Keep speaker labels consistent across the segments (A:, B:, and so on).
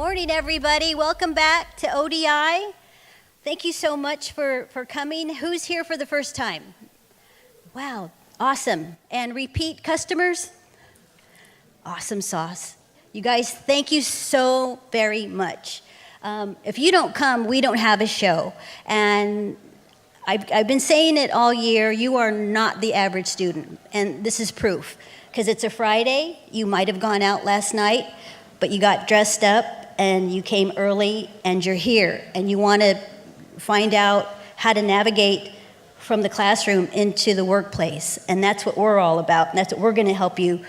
A: Morning, everybody. Welcome back to ODI. Thank you so much for coming. Who's here for the first time? Wow, awesome. And repeat customers? Awesome sauce. You guys, thank you so very much. If you don't come, we don't have a show. And I've been saying it all year, you are not the average student. And this is proof. Because it's a Friday, you might have gone out last night, but you got dressed up and you came early and you're here. And you want to find out how to navigate from the classroom into the workplace. And that's what we're all about. And that's what we're going to help you,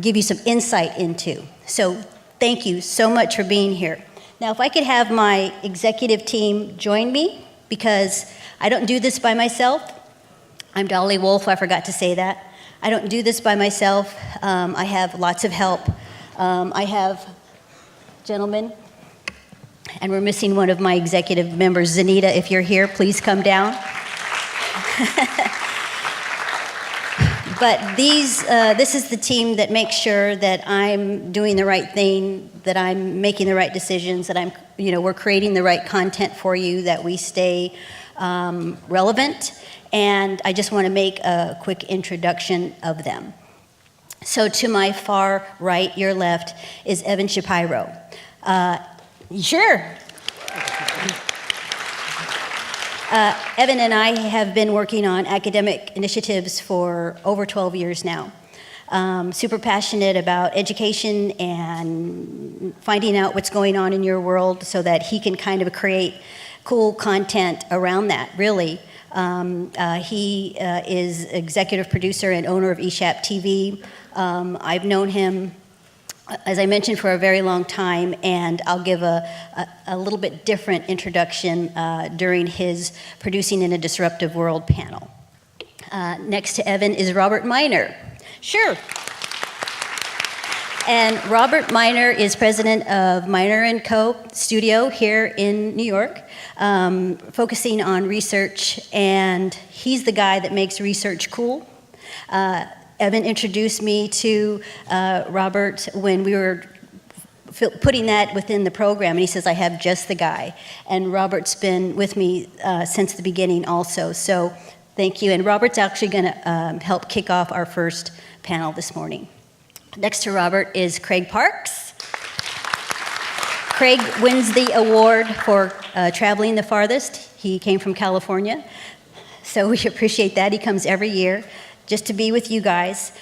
A: give you some insight into. So thank you so much for being here. Now, if I could have my executive team join me, because I don't do this by myself. I'm Dolly Wolf, I forgot to say that. I don't do this by myself. I have lots of help. I have gentlemen, and we're missing one of my executive members. Zanita, if you're here, please come down. But this is the team that makes sure that I'm doing the right thing, that I'm making the right decisions, that we're creating the right content for you, that we stay relevant. And I just want to make a quick introduction of them. So to my far right, your left, is Evan Shapiro. Sure. Evan and I have been working on academic initiatives for over 12 years now. Super passionate about education and finding out what's going on in your world so that he can kind of create cool content around that, really. He is executive producer and owner of eShap TV. I've known him, as I mentioned, for a very long time, and I'll give a little bit different introduction during his Producing in a Disruptive World panel. Next to Evan is Robert Miner. Sure. And Robert Miner is president of Miner & Co. Studio here in New York, focusing on research, and he's the guy that makes research cool. Evan introduced me to Robert when we were putting that within the program, and he says, I have just the guy. And Robert's been with me since the beginning also, so thank you. And Robert's actually going to help kick off our first panel this morning. Next to Robert is Craig Parks. Craig wins the award for traveling the farthest. He came from California, so we appreciate that. He comes every year just to be with you guys.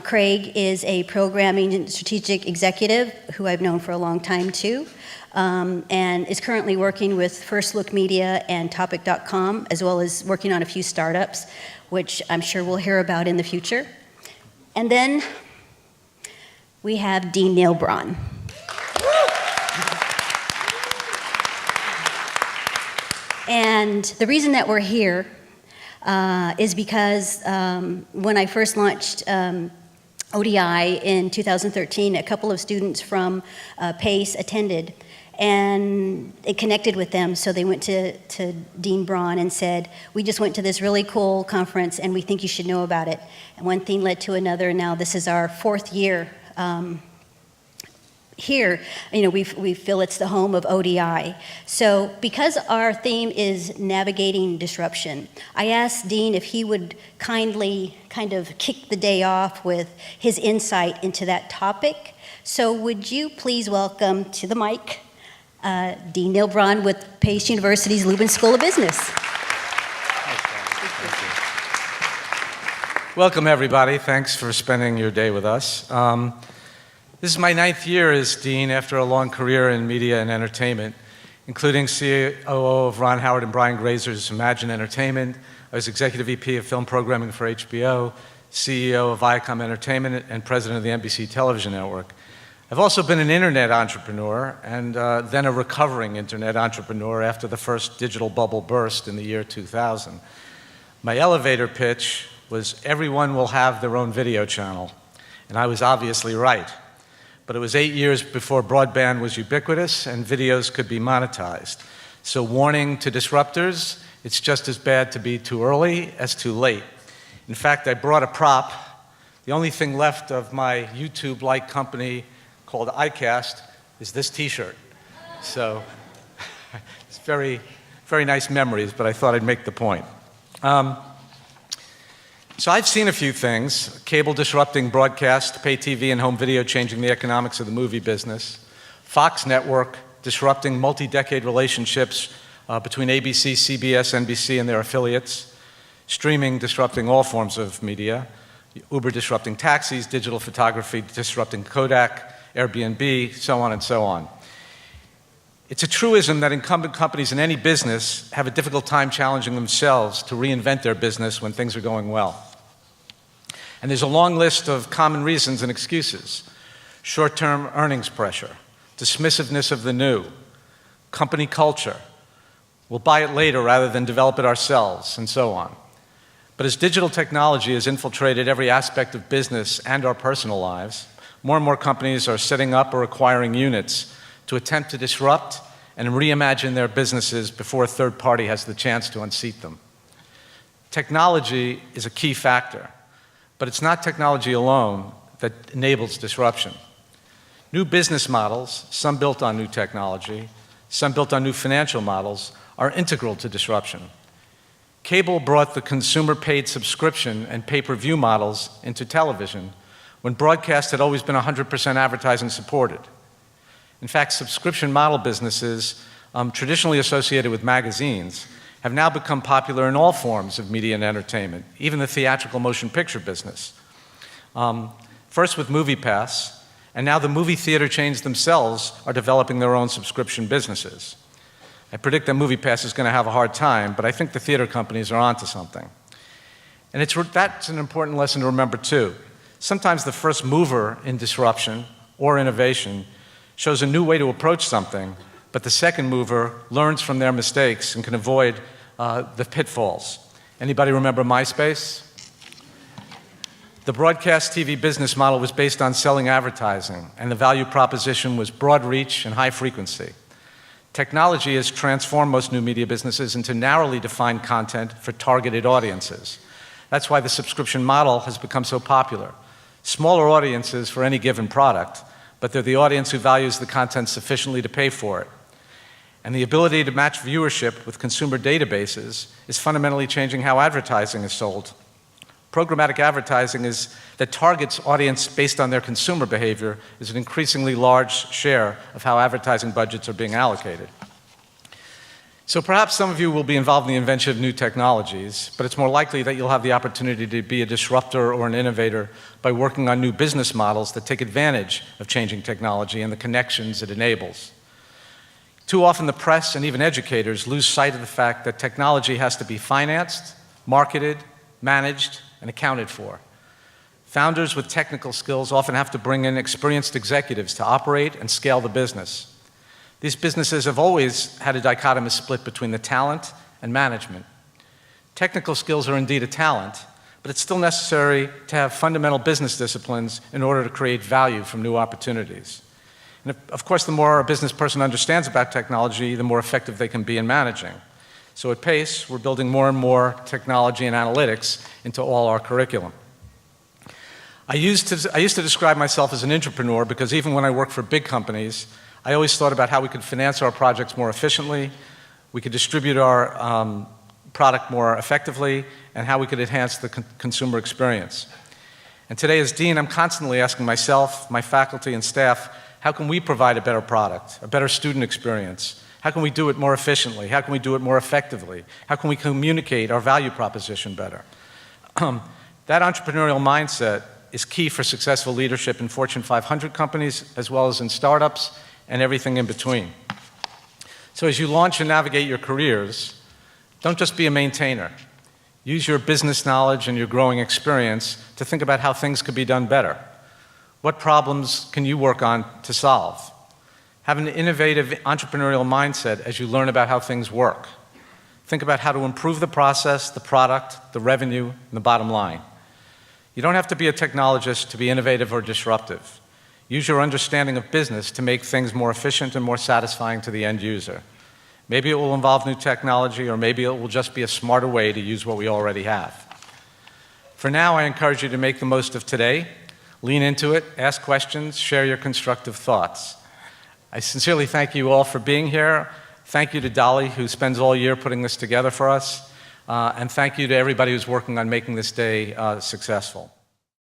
A: Craig is a programming and strategic executive who I've known for a long time too, and is currently working with First Look Media and Topic.com, as well as working on a few startups, which I'm sure we'll hear about in the future. And then we have Dean Neil Braun. And the reason that we're here is because when I first launched ODI in 2013, a couple of students from PACE attended, and it connected with them, so they went to Dean Braun and said, we just went to this really cool conference and we think you should know about it. And one thing led to another, and now this is our fourth year here. We feel it's the home of ODI. So because our theme is navigating disruption, I asked Dean if he would kindly kind of kick the day off with his insight into that topic. So would you please welcome to the mic Dean Neil Braun with Pace University's Lubin School of Business.
B: Welcome, everybody. Thanks for spending your day with us. This is my 9th year as Dean after a long career in media and entertainment, including COO of Ron Howard and Brian Grazer's Imagine Entertainment. I was Executive VP of Film Programming for HBO, CEO of Viacom Entertainment, and President of the NBC Television Network. I've also been an internet entrepreneur and then a recovering internet entrepreneur after the first digital bubble burst in the year 2000. My elevator pitch was everyone will have their own video channel, and I was obviously right. But it was 8 years before broadband was ubiquitous and videos could be monetized. So warning to disruptors, it's just as bad to be too early as too late. In fact, I brought a prop. The only thing left of my YouTube-like company called iCast is this t-shirt. So it's very, very nice memories, but I thought I'd make the point. So I've seen a few things: cable disrupting broadcast, pay TV and home video changing the economics of the movie business, Fox network disrupting multi-decade relationships between ABC, CBS, NBC and their affiliates, streaming disrupting all forms of media, Uber disrupting taxis, digital photography disrupting Kodak, Airbnb, so on and so on. It's a truism that incumbent companies in any business have a difficult time challenging themselves to reinvent their business when things are going well. And there's a long list of common reasons and excuses: short-term earnings pressure, dismissiveness of the new, company culture, we'll buy it later rather than develop it ourselves, and so on. But as digital technology has infiltrated every aspect of business and our personal lives, more and more companies are setting up or acquiring units to attempt to disrupt and reimagine their businesses before a third party has the chance to unseat them. Technology is a key factor, but it's not technology alone that enables disruption. New business models, some built on new technology, some built on new financial models, are integral to disruption. Cable brought the consumer-paid subscription and pay-per-view models into television when broadcast had always been 100% advertising supported. In fact, subscription model businesses, traditionally associated with magazines, have now become popular in all forms of media and entertainment, even the theatrical motion picture business. First with MoviePass, and now the movie theater chains themselves are developing their own subscription businesses. I predict that MoviePass is going to have a hard time, but I think the theater companies are onto something. And that's an important lesson to remember too. Sometimes the first mover in disruption or innovation shows a new way to approach something, but the second mover learns from their mistakes and can avoid the pitfalls. Anybody remember MySpace? The broadcast TV business model was based on selling advertising, and the value proposition was broad reach and high frequency. Technology has transformed most new media businesses into narrowly defined content for targeted audiences. That's why the subscription model has become so popular. Smaller audiences for any given product, but they're the audience who values the content sufficiently to pay for it. And the ability to match viewership with consumer databases is fundamentally changing how advertising is sold. Programmatic advertising that targets audience based on their consumer behavior is an increasingly large share of how advertising budgets are being allocated. So perhaps some of you will be involved in the invention of new technologies, but it's more likely that you'll have the opportunity to be a disruptor or an innovator by working on new business models that take advantage of changing technology and the connections it enables. Too often the press and even educators lose sight of the fact that technology has to be financed, marketed, managed, and accounted for. Founders with technical skills often have to bring in experienced executives to operate and scale the business. These businesses have always had a dichotomous split between the talent and management. Technical skills are indeed a talent, but it's still necessary to have fundamental business disciplines in order to create value from new opportunities. And of course, the more a business person understands about technology, the more effective they can be in managing. So at Pace, we're building more and more technology and analytics into all our curriculum. I used to describe myself as an entrepreneur because even when I worked for big companies, I always thought about how we could finance our projects more efficiently, we could distribute our product more effectively, and how we could enhance the consumer experience. And today as dean, I'm constantly asking myself, my faculty and staff, how can we provide a better product, a better student experience? How can we do it more efficiently? How can we do it more effectively? How can we communicate our value proposition better? That entrepreneurial mindset is key for successful leadership in Fortune 500 companies, as well as in startups and everything in between. So as you launch and navigate your careers, don't just be a maintainer. Use your business knowledge and your growing experience to think about how things could be done better. What problems can you work on to solve? Have an innovative entrepreneurial mindset as you learn about how things work. Think about how to improve the process, the product, the revenue, and the bottom line. You don't have to be a technologist to be innovative or disruptive. Use your understanding of business to make things more efficient and more satisfying to the end user. Maybe it will involve new technology, or maybe it will just be a smarter way to use what we already have. For now, I encourage you to make the most of today. Lean into it, ask questions, share your constructive thoughts. I sincerely thank you all for being here. Thank you to Dolly, who spends all year putting this together for us. And thank you to everybody who's working on making this day successful.